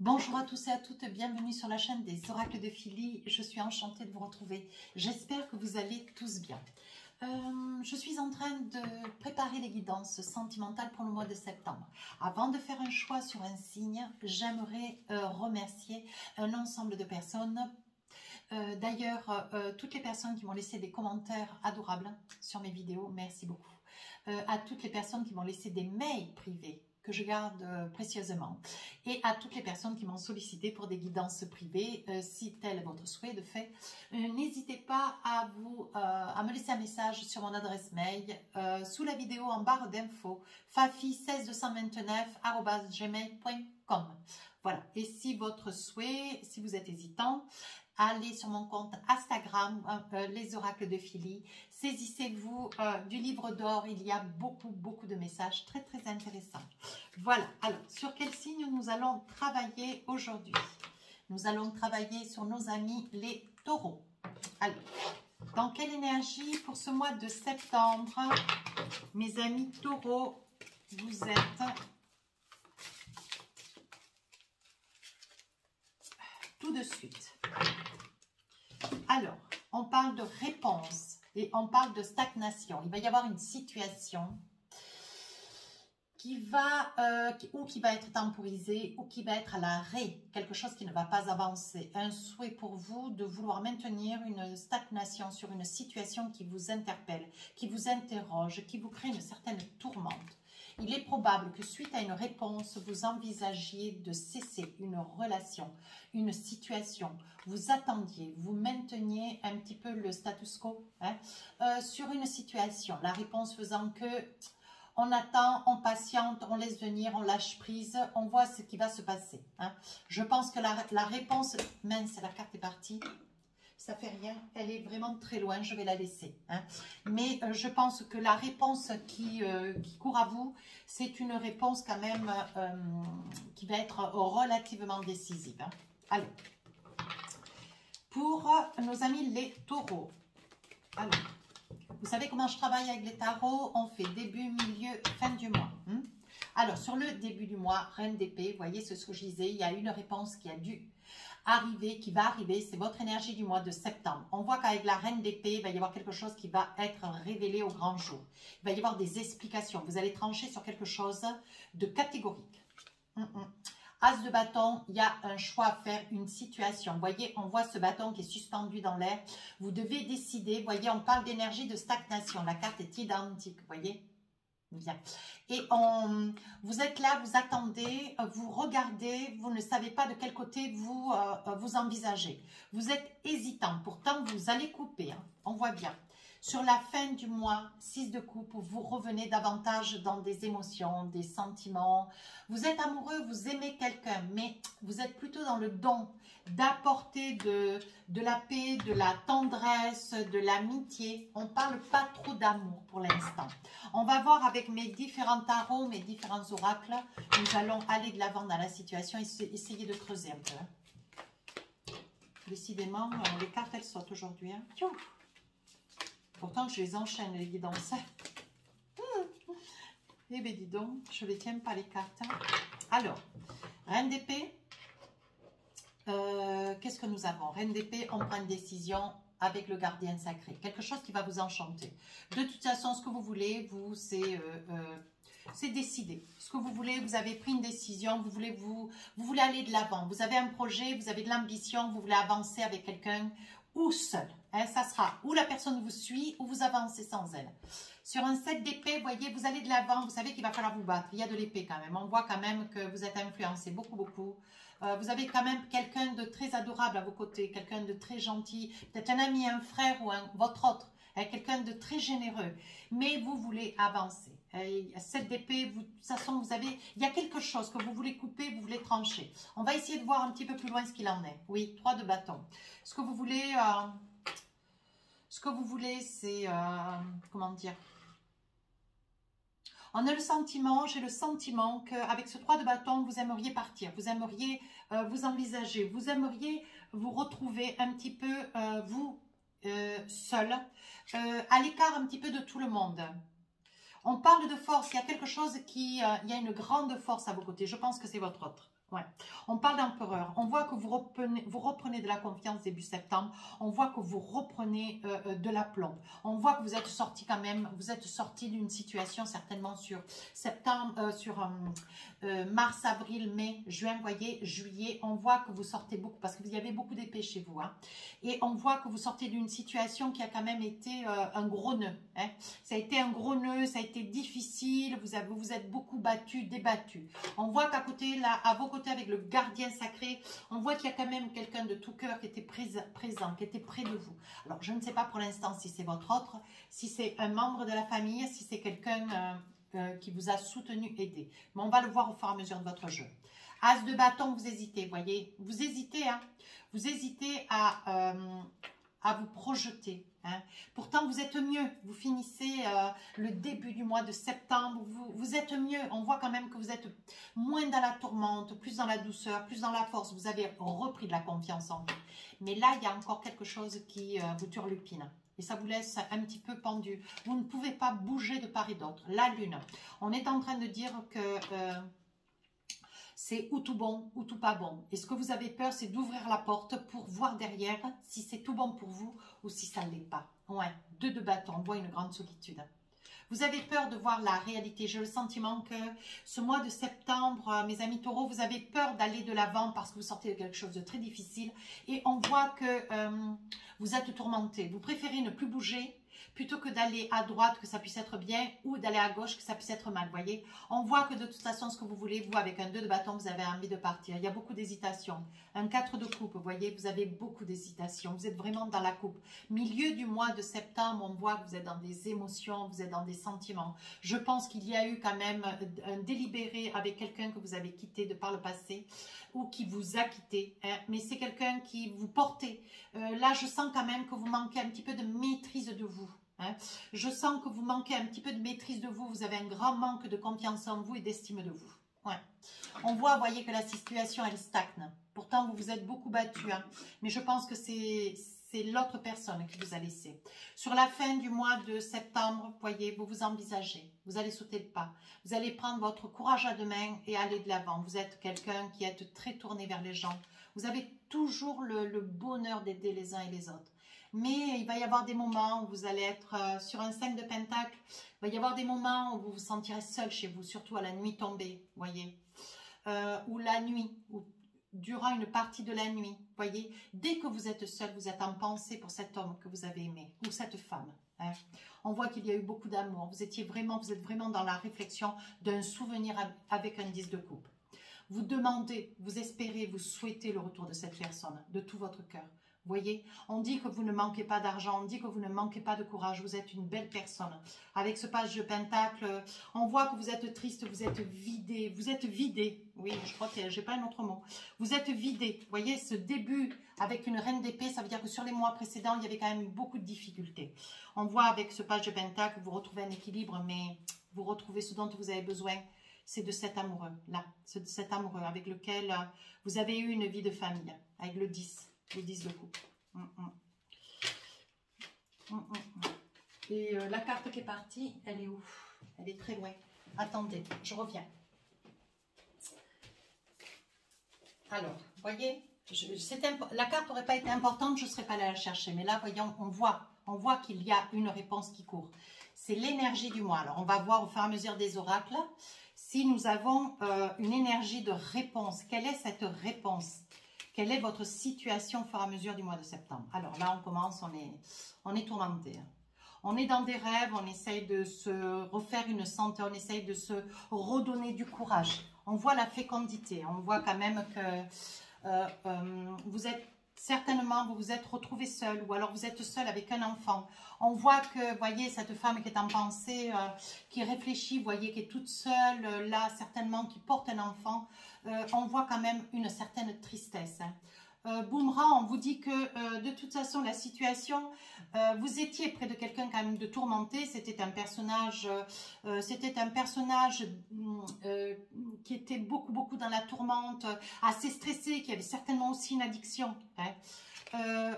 Bonjour à tous et à toutes, bienvenue sur la chaîne des oracles de Philly. Je suis enchantée de vous retrouver. J'espère que vous allez tous bien. Je suis en train de préparer les guidances sentimentales pour le mois de septembre. Avant de faire un choix sur un signe, j'aimerais remercier un ensemble de personnes. D'ailleurs, toutes les personnes qui m'ont laissé des commentaires adorables sur mes vidéos, merci beaucoup. À toutes les personnes qui m'ont laissé des mails privés, que je garde précieusement, et à toutes les personnes qui m'ont sollicité pour des guidances privées, si tel est votre souhait de fait, n'hésitez pas à me laisser un message sur mon adresse mail, sous la vidéo en barre d'infos, fafi16229@gmail.com. Voilà, et si votre souhait, si vous êtes hésitant, allez sur mon compte Instagram, les oracles de Philly. Saisissez-vous du livre d'or. Il y a beaucoup de messages très intéressants. Voilà. Alors, sur quel signe nous allons travailler aujourd'hui? Nous allons travailler sur nos amis les taureaux. Alors, dans quelle énergie pour ce mois de septembre, mes amis taureaux, vous êtes? Tout de suite. Alors, on parle de réponse et on parle de stagnation. Il va y avoir une situation qui va être temporisée ou qui va être à l'arrêt, quelque chose qui ne va pas avancer. Un souhait pour vous de vouloir maintenir une stagnation sur une situation qui vous interpelle, qui vous interroge, qui vous crée une certaine tourmente. Il est probable que suite à une réponse, vous envisagiez de cesser une relation, une situation. Vous attendiez, vous mainteniez un petit peu le status quo sur une situation. La réponse faisant que on attend, on patiente, on laisse venir, on lâche prise, on voit ce qui va se passer. Je pense que la réponse, mince, la carte est partie. Ça fait rien, elle est vraiment très loin, je vais la laisser. Mais je pense que la réponse qui court à vous, c'est une réponse quand même qui va être relativement décisive. Allez, pour nos amis les taureaux. Alors, vous savez comment je travaille avec les tarots? On fait début, milieu, fin du mois. Alors, sur le début du mois, reine d'épée, vous voyez, c'est ce que je disais, il y a une réponse qui a dû arriver, qui va arriver, c'est votre énergie du mois de septembre. On voit qu'avec la reine d'épée, il va y avoir quelque chose qui va être révélé au grand jour. Il va y avoir des explications. Vous allez trancher sur quelque chose de catégorique. As de bâton, il y a un choix à faire, une situation. Vous voyez, on voit ce bâton qui est suspendu dans l'air. Vous devez décider. Vous voyez, on parle d'énergie de stagnation. La carte est identique, vous voyez. Bien. Et vous êtes là, vous attendez, vous regardez, vous ne savez pas de quel côté vous envisagez. Vous êtes hésitant, pourtant vous allez couper, on voit bien. Sur la fin du mois, 6 de coupe, vous revenez davantage dans des émotions, des sentiments. Vous êtes amoureux, vous aimez quelqu'un, mais vous êtes plutôt dans le don d'apporter de la paix, de la tendresse, de l'amitié. On ne parle pas trop d'amour pour l'instant. On va voir avec mes différents tarots, mes différents oracles. Nous allons aller de l'avant dans la situation et essayer de creuser un peu. Décidément, les cartes, elles sautent aujourd'hui. Pourtant, je les enchaîne, les guidances. Eh bien, dis donc, je ne les tiens pas, les cartes. Alors, reine d'épée. Qu'est-ce que nous avons? Reine d'épée, on prend une décision avec le gardien sacré. Quelque chose qui va vous enchanter. De toute façon, ce que vous voulez, vous, c'est décider. Ce que vous voulez, vous avez pris une décision, vous voulez aller de l'avant. Vous avez un projet, vous avez de l'ambition, vous voulez avancer avec quelqu'un ou seul. Ça sera ou la personne vous suit ou vous avancez sans elle. Sur un 7 d'épée, vous voyez, vous allez de l'avant, vous savez qu'il va falloir vous battre. Il y a de l'épée quand même. On voit quand même que vous êtes influencé beaucoup. Vous avez quand même quelqu'un de très adorable à vos côtés, quelqu'un de très gentil, peut-être un ami, un frère ou votre autre, quelqu'un de très généreux. Mais vous voulez avancer. 7 d'épée, de toute façon, il y a quelque chose que vous voulez couper, vous voulez trancher. On va essayer de voir un petit peu plus loin ce qu'il en est. Oui, 3 de bâton. Ce que vous voulez, c'est, comment dire? On a le sentiment, j'ai le sentiment qu'avec ce 3 de bâton, vous aimeriez partir, vous aimeriez vous envisager, vous aimeriez vous retrouver un petit peu, vous, seul, à l'écart un petit peu de tout le monde. On parle de force, il y a quelque chose il y a une grande force à vos côtés, je pense que c'est votre autre. Ouais. On parle d'empereur. On voit que vous reprenez de la confiance début septembre. On voit que vous reprenez de l'aplomb. On voit que vous êtes sorti quand même, vous êtes sorti d'une situation certainement sur septembre, mars, avril, mai, juin, voyez, juillet. On voit que vous sortez beaucoup parce qu'il y avait beaucoup d'épées chez vous. Hein. Et on voit que vous sortez d'une situation qui a quand même été un gros nœud. Hein. Ça a été un gros nœud, ça a été difficile. Vous vous êtes beaucoup battu, débattu. On voit qu'à côté, là, à vos côtés, avec le gardien sacré, on voit qu'il y a quand même quelqu'un de tout cœur qui était présent, qui était près de vous. Alors, je ne sais pas pour l'instant si c'est votre autre, si c'est un membre de la famille, si c'est quelqu'un qui vous a soutenu, aidé. Mais on va le voir au fur et à mesure de votre jeu. As de bâton, vous hésitez, voyez. Vous hésitez, hein. Vous hésitez à vous projeter. Hein. Pourtant, vous êtes mieux. Vous finissez le début du mois de septembre. Vous êtes mieux. On voit quand même que vous êtes moins dans la tourmente, plus dans la douceur, plus dans la force. Vous avez repris de la confiance en vous. Mais là, il y a encore quelque chose qui vous turlupine. Et ça vous laisse un petit peu pendu. Vous ne pouvez pas bouger de part et d'autre. La lune. On est en train de dire que... c'est ou tout bon ou tout pas bon. Et ce que vous avez peur, c'est d'ouvrir la porte pour voir derrière si c'est tout bon pour vous ou si ça ne l'est pas. Ouais, 2 de bâton, on voit une grande solitude. Vous avez peur de voir la réalité. J'ai le sentiment que ce mois de septembre, mes amis taureaux, vous avez peur d'aller de l'avant parce que vous sortez de quelque chose de très difficile. Et on voit que vous êtes tourmenté. Vous préférez ne plus bouger plutôt que d'aller à droite, que ça puisse être bien, ou d'aller à gauche, que ça puisse être mal, voyez. On voit que de toute façon, ce que vous voulez, vous, avec un 2 de bâton, vous avez envie de partir. Il y a beaucoup d'hésitation. Un 4 de coupe, vous voyez, vous avez beaucoup d'hésitation. Vous êtes vraiment dans la coupe. Milieu du mois de septembre, on voit que vous êtes dans des émotions, vous êtes dans des sentiments. Je pense qu'il y a eu quand même un délibéré avec quelqu'un que vous avez quitté de par le passé, ou qui vous a quitté, hein, mais c'est quelqu'un qui vous portait. Là, je sens quand même que vous manquez un petit peu de maîtrise de vous. Hein. Je sens que vous manquez un petit peu de maîtrise de vous. Vous avez un grand manque de confiance en vous et d'estime de vous. Ouais. On voit, vous voyez, que la situation, elle stagne. Pourtant, vous vous êtes beaucoup battu. Hein. Mais je pense que c'est l'autre personne qui vous a laissé. Sur la fin du mois de septembre, vous voyez, vous vous envisagez. Vous allez sauter le pas. Vous allez prendre votre courage à deux mains et aller de l'avant. Vous êtes quelqu'un qui est très tourné vers les gens. Vous avez toujours le bonheur d'aider les uns et les autres. Mais il va y avoir des moments où vous allez être sur un 5 de pentacle. Il va y avoir des moments où vous vous sentirez seul chez vous, surtout à la nuit tombée, voyez. Ou la nuit, ou durant une partie de la nuit, voyez. Dès que vous êtes seul, vous êtes en pensée pour cet homme que vous avez aimé, ou cette femme. Hein. On voit qu'il y a eu beaucoup d'amour. Vous êtes vraiment dans la réflexion d'un souvenir avec un 10 de coupe. Vous demandez, vous espérez, vous souhaitez le retour de cette personne, de tout votre cœur. Voyez, on dit que vous ne manquez pas d'argent, on dit que vous ne manquez pas de courage, vous êtes une belle personne. Avec ce page de pentacle, on voit que vous êtes triste, vous êtes vidé. Oui, je crois que j'ai pas un autre mot. Vous êtes vidé. Voyez, ce début avec une reine d'épée, ça veut dire que sur les mois précédents, il y avait quand même eu beaucoup de difficultés. On voit avec ce page de pentacle, vous retrouvez un équilibre, mais vous retrouvez ce dont vous avez besoin. C'est de cet amoureux, là. C'est de cet amoureux avec lequel vous avez eu une vie de famille, avec le 10. Le 10 de coupe. Et la carte qui est partie, elle est où? Elle est très loin. Attendez, je reviens. Alors, voyez, la carte n'aurait pas été importante, je ne serais pas allée la chercher. Mais là, voyons, on voit qu'il y a une réponse qui court. C'est l'énergie du mois. Alors, on va voir au fur et à mesure des oracles si nous avons une énergie de réponse. Quelle est cette réponse? Quelle est votre situation au fur et à mesure du mois de septembre? Alors là, on commence, on est tourmenté. On est dans des rêves, on essaye de se refaire une santé, on essaye de se redonner du courage. On voit la fécondité, on voit quand même que vous êtes certainement, vous vous êtes retrouvé seul ou alors vous êtes seul avec un enfant. On voit que, vous voyez, cette femme qui est en pensée, qui réfléchit, vous voyez, qui est toute seule, là, certainement, qui porte un enfant, on voit quand même une certaine tristesse. Hein. Boomerang, on vous dit que de toute façon, la situation, vous étiez près de quelqu'un quand même de tourmenté. C'était un personnage qui était beaucoup dans la tourmente, assez stressé, qui avait certainement aussi une addiction. Hein.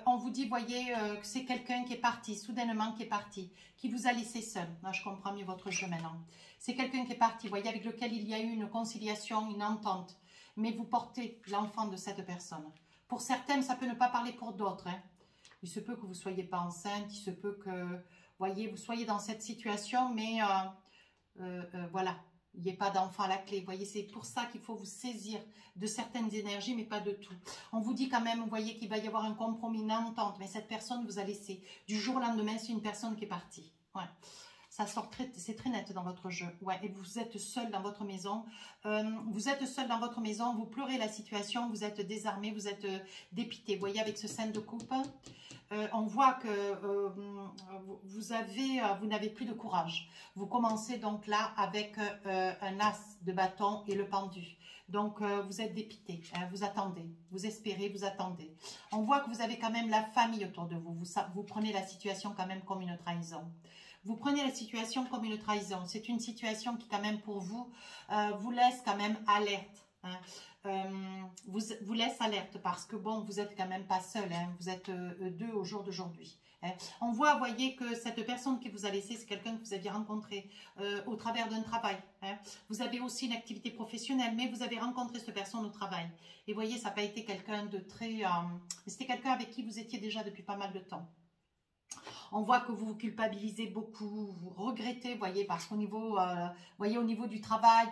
On vous dit, voyez, que c'est quelqu'un qui est parti, soudainement qui est parti, qui vous a laissé seul. Là, je comprends mieux votre jeu maintenant. C'est quelqu'un qui est parti, voyez, avec lequel il y a eu une conciliation, une entente. mais vous portez l'enfant de cette personne. Pour certaines, ça peut ne pas parler pour d'autres. Hein. Il se peut que vous ne soyez pas enceinte, il se peut que, voyez, vous soyez dans cette situation, mais voilà, il n'y ait pas d'enfant à la clé. Vous voyez, c'est pour ça qu'il faut vous saisir de certaines énergies, mais pas de tout. On vous dit quand même, vous voyez qu'il va y avoir un compromis, une entente, mais cette personne vous a laissé. Du jour au lendemain, c'est une personne qui est partie. Ouais. Ça sort c'est très net dans votre jeu. Ouais, et vous êtes seul dans votre maison. Vous êtes seul dans votre maison, vous pleurez la situation, vous êtes désarmé, vous êtes dépité. Vous voyez, avec ce 5 de coupe, on voit que vous n'avez plus de courage. Vous commencez donc là avec un as de bâton et le pendu. Donc, vous êtes dépité, hein, vous attendez, vous espérez, vous attendez. On voit que vous avez quand même la famille autour de vous. Vous prenez la situation quand même comme une trahison. Vous prenez la situation comme une trahison. C'est une situation qui, quand même, pour vous, vous laisse quand même alerte. Hein. Vous laisse alerte parce que, bon, vous n'êtes quand même pas seul. Hein. Vous êtes deux au jour d'aujourd'hui. Hein. On voit, voyez, que cette personne qui vous a laissé, c'est quelqu'un que vous aviez rencontré au travers d'un travail. Hein. Vous avez aussi une activité professionnelle, mais vous avez rencontré cette personne au travail. Et voyez, ça n'a pas été quelqu'un de très... c'était quelqu'un avec qui vous étiez déjà depuis pas mal de temps. On voit que vous vous culpabilisez beaucoup, vous regrettez, voyez, parce qu'au niveau, voyez, au niveau du travail,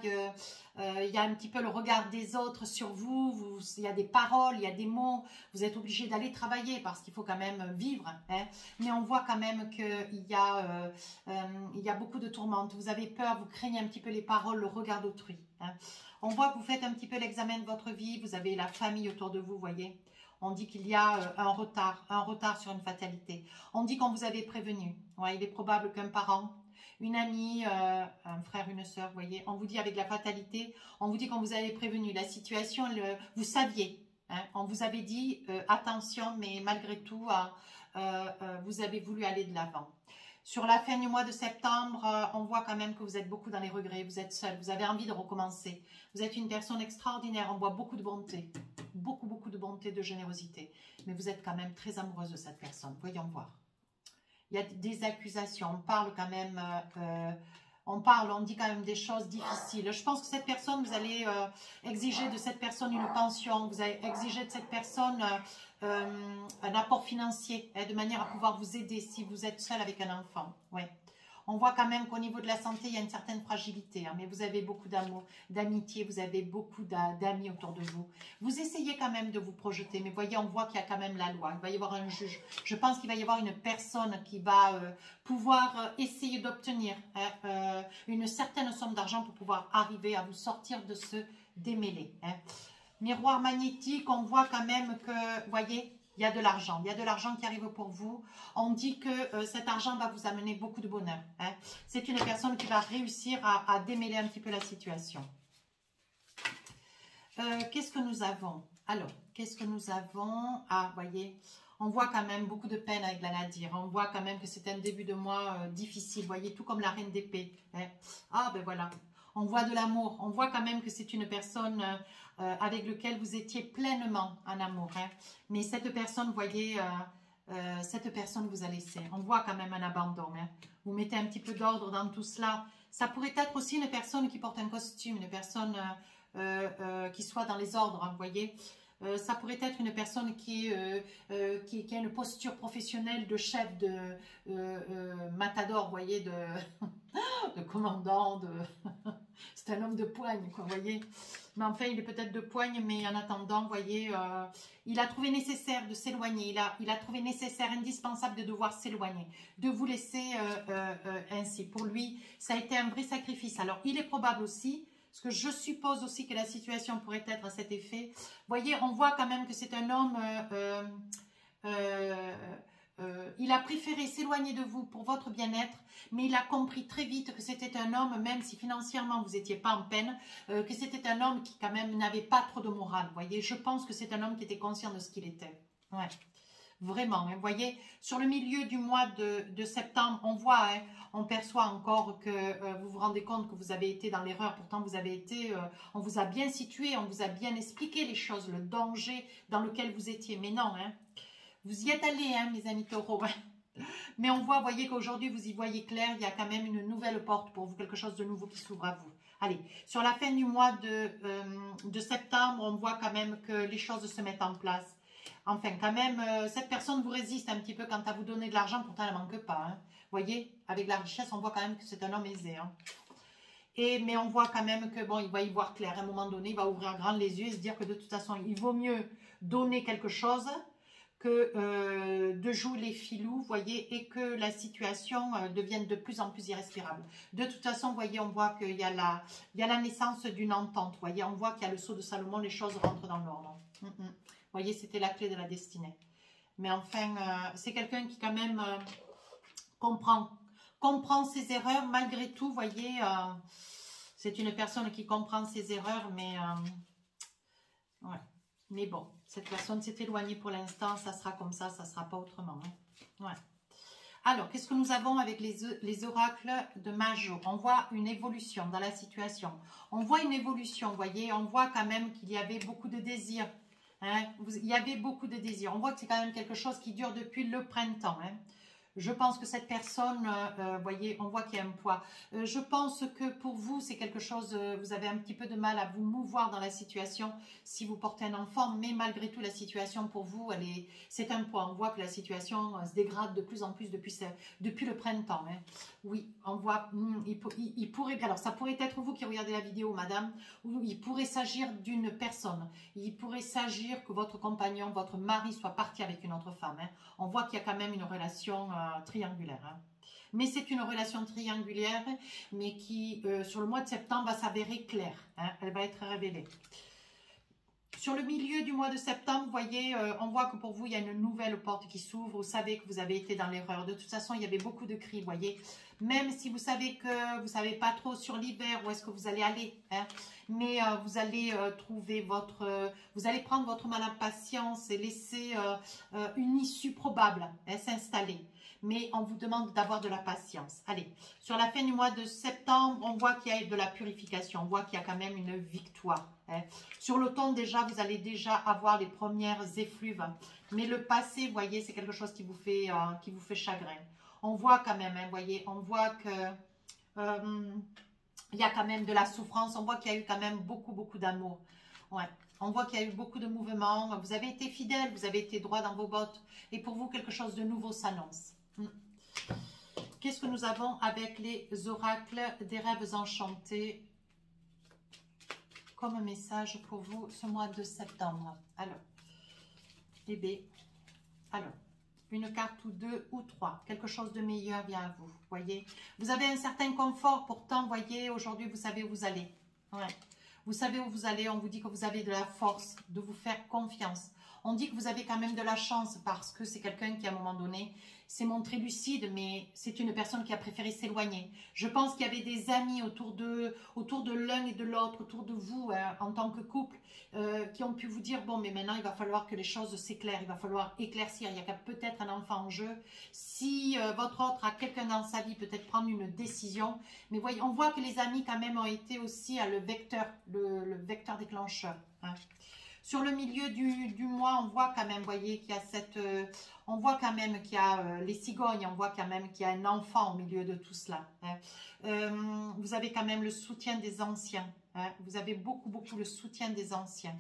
il y a un petit peu le regard des autres sur vous, il y a des paroles, il y a des mots, vous êtes obligé d'aller travailler parce qu'il faut quand même vivre, hein, mais on voit quand même qu'il y a beaucoup de tourmentes, vous avez peur, vous craignez un petit peu les paroles, le regard d'autrui. Hein. On voit que vous faites un petit peu l'examen de votre vie, vous avez la famille autour de vous, voyez. On dit qu'il y a un retard sur une fatalité. On dit qu'on vous avait prévenu. Ouais, il est probable qu'un parent, une amie, un frère, une sœur, vous voyez, on vous dit avec la fatalité, on vous dit qu'on vous avait prévenu. La situation, vous saviez, hein, on vous avait dit attention, mais malgré tout, vous avez voulu aller de l'avant. Sur la fin du mois de septembre, on voit quand même que vous êtes beaucoup dans les regrets, vous êtes seul, vous avez envie de recommencer. Vous êtes une personne extraordinaire, on voit beaucoup de bonté, beaucoup de bonté, de générosité. Mais vous êtes quand même très amoureuse de cette personne, voyons voir. Il y a des accusations, on parle quand même, on dit quand même des choses difficiles. Je pense que cette personne, vous allez exiger de cette personne une pension, vous allez exiger de cette personne un apport financier, hein, de manière à pouvoir vous aider si vous êtes seul avec un enfant. Ouais. On voit quand même qu'au niveau de la santé, il y a une certaine fragilité, hein, mais vous avez beaucoup d'amour, d'amitié, vous avez beaucoup d'amis autour de vous. Vous essayez quand même de vous projeter, mais voyez, on voit qu'il y a quand même la loi. Il va y avoir un juge. Je pense qu'il va y avoir une personne qui va pouvoir essayer d'obtenir une certaine somme d'argent pour pouvoir arriver à vous sortir de ce démêlé. Hein. Miroir magnétique, on voit quand même que, voyez, il y a de l'argent. Il y a de l'argent qui arrive pour vous. On dit que cet argent va vous amener beaucoup de bonheur. Hein. C'est une personne qui va réussir à démêler un petit peu la situation. Qu'est-ce que nous avons? Alors, qu'est-ce que nous avons? Ah, voyez, on voit quand même beaucoup de peine avec la Nadir. On voit quand même que c'est un début de mois difficile. Voyez, tout comme la reine d'épée. Hein. Ah, ben voilà. On voit de l'amour. On voit quand même que c'est une personne avec laquelle vous étiez pleinement en amour. Hein. Mais cette personne, vous voyez, cette personne vous a laissé. On voit quand même un abandon. Hein. Vous mettez un petit peu d'ordre dans tout cela. Ça pourrait être aussi une personne qui porte un costume, une personne qui soit dans les ordres, hein, vous voyez. Ça pourrait être une personne qui a une posture professionnelle de chef, de matador, vous voyez, de commandant, c'est un homme de poigne, quoi, vous voyez. Mais enfin, il est peut-être de poigne, mais en attendant, vous voyez, il a trouvé nécessaire de s'éloigner, il a trouvé nécessaire, indispensable de devoir s'éloigner, de vous laisser ainsi. Pour lui, ça a été un vrai sacrifice. Alors, il est probable aussi, parce que je suppose aussi que la situation pourrait être à cet effet. Vous voyez, on voit quand même que c'est un homme, il a préféré s'éloigner de vous pour votre bien-être, mais il a compris très vite que c'était un homme, même si financièrement vous n'étiez pas en peine, que c'était un homme qui quand même n'avait pas trop de morale. Vous voyez, je pense que c'est un homme qui était conscient de ce qu'il était. Ouais. Vraiment, hein, vous voyez, sur le milieu du mois de septembre, on voit, hein, on perçoit encore que vous vous rendez compte que vous avez été dans l'erreur. Pourtant, vous avez été, on vous a bien situé, on vous a bien expliqué les choses, le danger dans lequel vous étiez. Mais non, hein, vous y êtes allés, hein, mes amis taureaux. Hein. Mais on voit, voyez qu'aujourd'hui, vous y voyez clair, il y a quand même une nouvelle porte pour vous, quelque chose de nouveau qui s'ouvre à vous. Allez, sur la fin du mois de septembre, on voit quand même que les choses se mettent en place. Enfin, quand même, cette personne vous résiste un petit peu quant à vous donner de l'argent, pourtant elle ne manque pas. Hein. Vous voyez, avec la richesse, on voit quand même que c'est un homme aisé. Hein. Mais on voit quand même que, bon, il va y voir clair. À un moment donné, il va ouvrir grand les yeux et se dire que de toute façon, il vaut mieux donner quelque chose que de jouer les filous, vous voyez, et que la situation devienne de plus en plus irrespirable. De toute façon, vous voyez, on voit qu'il y a la naissance d'une entente, vous voyez, on voit qu'il y a le sceau de Salomon, les choses rentrent dans l'ordre. Vous voyez, c'était la clé de la destinée. Mais enfin, c'est quelqu'un qui quand même comprend ses erreurs, malgré tout, vous voyez, c'est une personne qui comprend ses erreurs, mais ouais. Mais bon, cette personne s'est éloignée pour l'instant, ça sera comme ça ne sera pas autrement. Hein. Ouais. Alors, qu'est-ce que nous avons avec les oracles de Majo? On voit une évolution dans la situation. On voit une évolution, vous voyez, on voit quand même qu'il y avait beaucoup de désirs. Hein. Il y avait beaucoup de désirs. On voit que c'est quand même quelque chose qui dure depuis le printemps. Hein. Je pense que cette personne, voyez, on voit qu'il y a un poids. Je pense que pour vous, c'est quelque chose, vous avez un petit peu de mal à vous mouvoir dans la situation si vous portez un enfant, mais malgré tout, la situation pour vous, c'est un poids. On voit que la situation se dégrade de plus en plus depuis le printemps. Hein. Oui, on voit, il pourrait, alors ça pourrait être vous qui regardez la vidéo, madame, ou il pourrait s'agir d'une personne. Il pourrait s'agir que votre compagnon, votre mari soit parti avec une autre femme. Hein. On voit qu'il y a quand même une relation triangulaire. Hein. Mais c'est une relation triangulaire, mais qui, sur le mois de septembre, va s'avérer claire. Hein. Elle va être révélée. Sur le milieu du mois de septembre, vous voyez, on voit que pour vous, il y a une nouvelle porte qui s'ouvre. Vous savez que vous avez été dans l'erreur. De toute façon, il y avait beaucoup de cris, vous voyez. Même si vous savez que vous ne savez pas trop sur l'hiver où est-ce que vous allez aller. Hein, mais vous allez trouver vous allez prendre votre mal à patience et laisser une issue probable s'installer. Mais on vous demande d'avoir de la patience. Allez, sur la fin du mois de septembre, on voit qu'il y a de la purification. On voit qu'il y a quand même une victoire. Hein. Sur l'automne, déjà, vous allez déjà avoir les premières effluves. Mais le passé, vous voyez, c'est quelque chose qui vous fait chagrin. On voit quand même, hein, vous voyez, on voit que il y a quand même de la souffrance. On voit qu'il y a eu quand même beaucoup d'amour. Ouais. On voit qu'il y a eu beaucoup de mouvements. Vous avez été fidèle, vous avez été droit dans vos bottes. Et pour vous, quelque chose de nouveau s'annonce. Qu'est-ce que nous avons avec les oracles des rêves enchantés comme message pour vous ce mois de septembre? Alors, bébé, alors, une carte ou deux ou trois, quelque chose de meilleur vient à vous, voyez. Vous avez un certain confort, pourtant, voyez, aujourd'hui, vous savez où vous allez. Ouais. Vous savez où vous allez, on vous dit que vous avez de la force, de vous faire confiance. On dit que vous avez quand même de la chance parce que c'est quelqu'un qui, à un moment donné, s'est montré lucide, mais c'est une personne qui a préféré s'éloigner. Je pense qu'il y avait des amis autour de l'un et de l'autre, autour de vous, hein, en tant que couple, qui ont pu vous dire, bon, mais maintenant, il va falloir que les choses s'éclairent, il va falloir éclaircir, il y a peut-être un enfant en jeu. Si votre autre a quelqu'un dans sa vie, peut-être prendre une décision. Mais voyez, on voit que les amis, quand même, ont été aussi le vecteur déclencheur. Hein. Sur le milieu du mois, on voit quand même, voyez, qu'il y a on voit quand même qu'il y a les cigognes, on voit quand même qu'il y a un enfant au milieu de tout cela. Hein. Vous avez quand même le soutien des anciens. Hein. Vous avez beaucoup le soutien des anciens.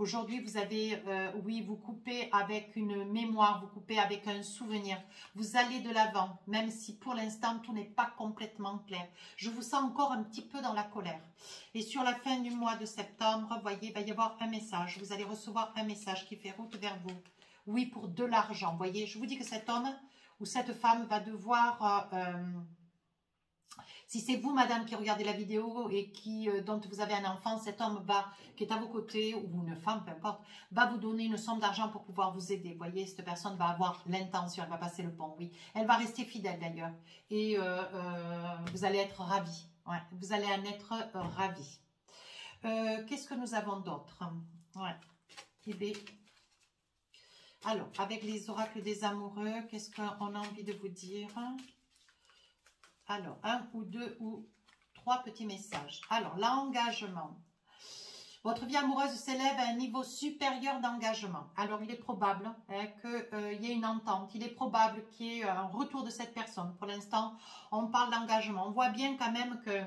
Aujourd'hui, vous avez, oui, vous coupez avec une mémoire, vous coupez avec un souvenir. Vous allez de l'avant, même si pour l'instant, tout n'est pas complètement clair. Je vous sens encore un petit peu dans la colère. Et sur la fin du mois de septembre, vous voyez, il va y avoir un message. Vous allez recevoir un message qui fait route vers vous. Oui, pour de l'argent. Vous voyez, je vous dis que cet homme ou cette femme va devoir... si c'est vous, madame, qui regardez la vidéo et dont vous avez un enfant, cet homme qui est à vos côtés, ou une femme, peu importe, va vous donner une somme d'argent pour pouvoir vous aider. Vous voyez, cette personne va avoir l'intention, elle va passer le pont, oui. Elle va rester fidèle d'ailleurs. Et vous allez être ravis. Ouais, vous allez en être ravis. Qu'est-ce que nous avons d'autre? Ouais. Eh bien, alors, avec les oracles des amoureux, qu'est-ce qu'on a envie de vous dire? Alors, un ou deux ou trois petits messages. Alors, l'engagement. Votre vie amoureuse s'élève à un niveau supérieur d'engagement. Alors, il est probable qu'il y ait une entente. Il est probable qu'il y ait un retour de cette personne. Pour l'instant, on parle d'engagement. On voit bien quand même que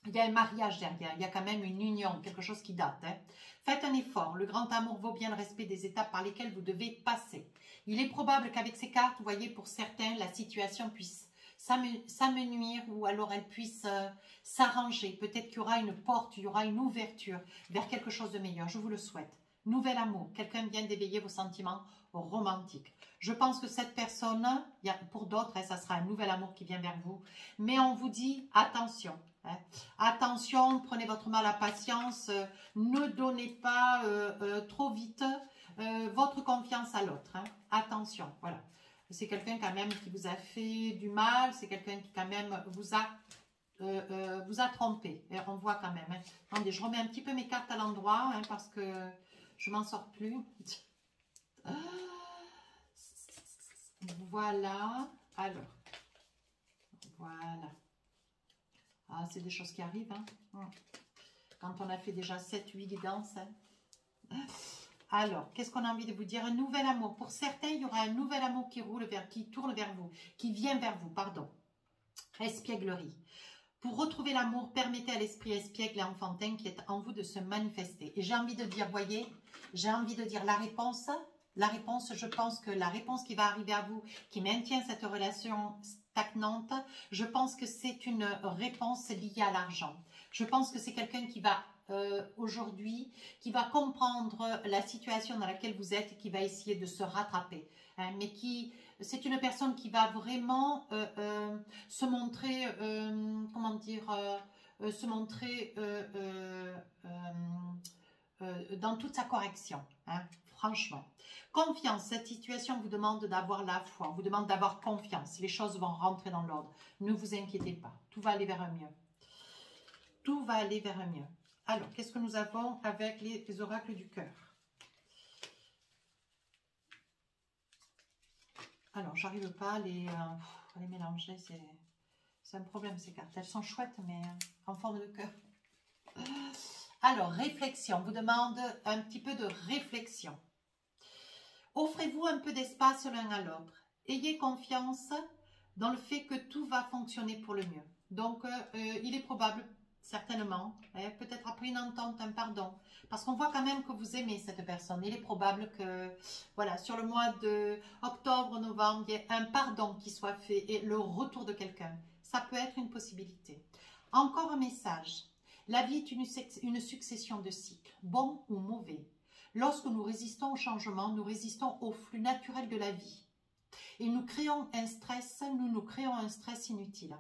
Il y a un mariage derrière, il y a quand même une union, quelque chose qui date. Hein. Faites un effort, le grand amour vaut bien le respect des étapes par lesquelles vous devez passer. Il est probable qu'avec ces cartes, vous voyez, pour certains, la situation puisse s'amenuire ou alors elle puisse s'arranger. Peut-être qu'il y aura une porte, il y aura une ouverture vers quelque chose de meilleur. Je vous le souhaite. Nouvel amour, quelqu'un vient d'éveiller vos sentiments romantiques. Je pense que cette personne, pour d'autres, ça sera un nouvel amour qui vient vers vous. Mais on vous dit attention. Hein. Attention, prenez votre mal à patience. Ne donnez pas trop vite votre confiance à l'autre. Hein. Attention, voilà. C'est quelqu'un quand même qui vous a fait du mal. C'est quelqu'un qui quand même vous a trompé. Et on voit quand même. Hein. Attendez, je remets un petit peu mes cartes à l'endroit hein, parce que je m'en sors plus. Voilà. Alors. Voilà. Ah, c'est des choses qui arrivent. Hein. Quand on a fait déjà 7-8 guidances. Hein. Alors, qu'est-ce qu'on a envie de vous dire? Un nouvel amour. Pour certains, il y aura un nouvel amour qui tourne vers vous, qui vient vers vous, pardon. Espièglerie. Pour retrouver l'amour, permettez à l'esprit espiègle et enfantin qui est en vous de se manifester. Et j'ai envie de dire, voyez, j'ai envie de dire la réponse, je pense que la réponse qui va arriver à vous, qui maintient cette relation stagnante, je pense que c'est une réponse liée à l'argent. Je pense que c'est quelqu'un qui va aujourd'hui, qui va comprendre la situation dans laquelle vous êtes et qui va essayer de se rattraper. Hein, mais c'est une personne qui va vraiment se montrer, comment dire, se montrer dans toute sa correction, hein, franchement. Confiance, cette situation vous demande d'avoir la foi, vous demande d'avoir confiance. Les choses vont rentrer dans l'ordre. Ne vous inquiétez pas, tout va aller vers un mieux. Tout va aller vers un mieux. Alors, qu'est-ce que nous avons avec les oracles du cœur? Alors, j'arrive pas à les mélanger, c'est un problème ces cartes. Elles sont chouettes, mais en forme de cœur. Alors, réflexion, vous demande un petit peu de réflexion. Offrez-vous un peu d'espace l'un à l'autre. Ayez confiance dans le fait que tout va fonctionner pour le mieux. Donc, il est probable, certainement, hein, peut-être après une entente, un pardon, parce qu'on voit quand même que vous aimez cette personne. Il est probable que, voilà, sur le mois de octobre, novembre, il y ait un pardon qui soit fait et le retour de quelqu'un. Ça peut être une possibilité. Encore un message. La vie est une succession de cycles, bons ou mauvais. Lorsque nous résistons au changement, nous résistons au flux naturel de la vie. Et nous créons un stress, nous créons un stress inutile.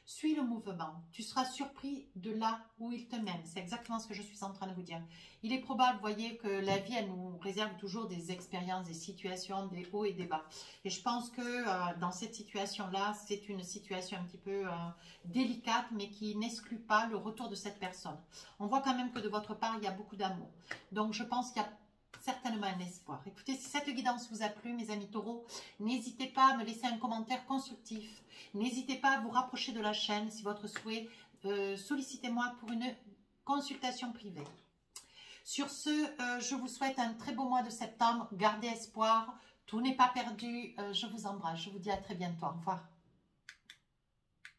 Suis le mouvement, tu seras surpris de là où il te mène. C'est exactement ce que je suis en train de vous dire. Il est probable, vous voyez, que la vie, elle nous réserve toujours des expériences, des situations, des hauts et des bas. Et je pense que dans cette situation-là, c'est une situation un petit peu délicate, mais qui n'exclut pas le retour de cette personne. On voit quand même que de votre part, il y a beaucoup d'amour. Donc, je pense qu'il y a certainement un espoir. Écoutez, si cette guidance vous a plu, mes amis taureaux, n'hésitez pas à me laisser un commentaire constructif. N'hésitez pas à vous rapprocher de la chaîne si votre souhait. Sollicitez-moi pour une consultation privée. Sur ce, je vous souhaite un très beau mois de septembre. Gardez espoir. Tout n'est pas perdu. Je vous embrasse. Je vous dis à très bientôt. Au revoir.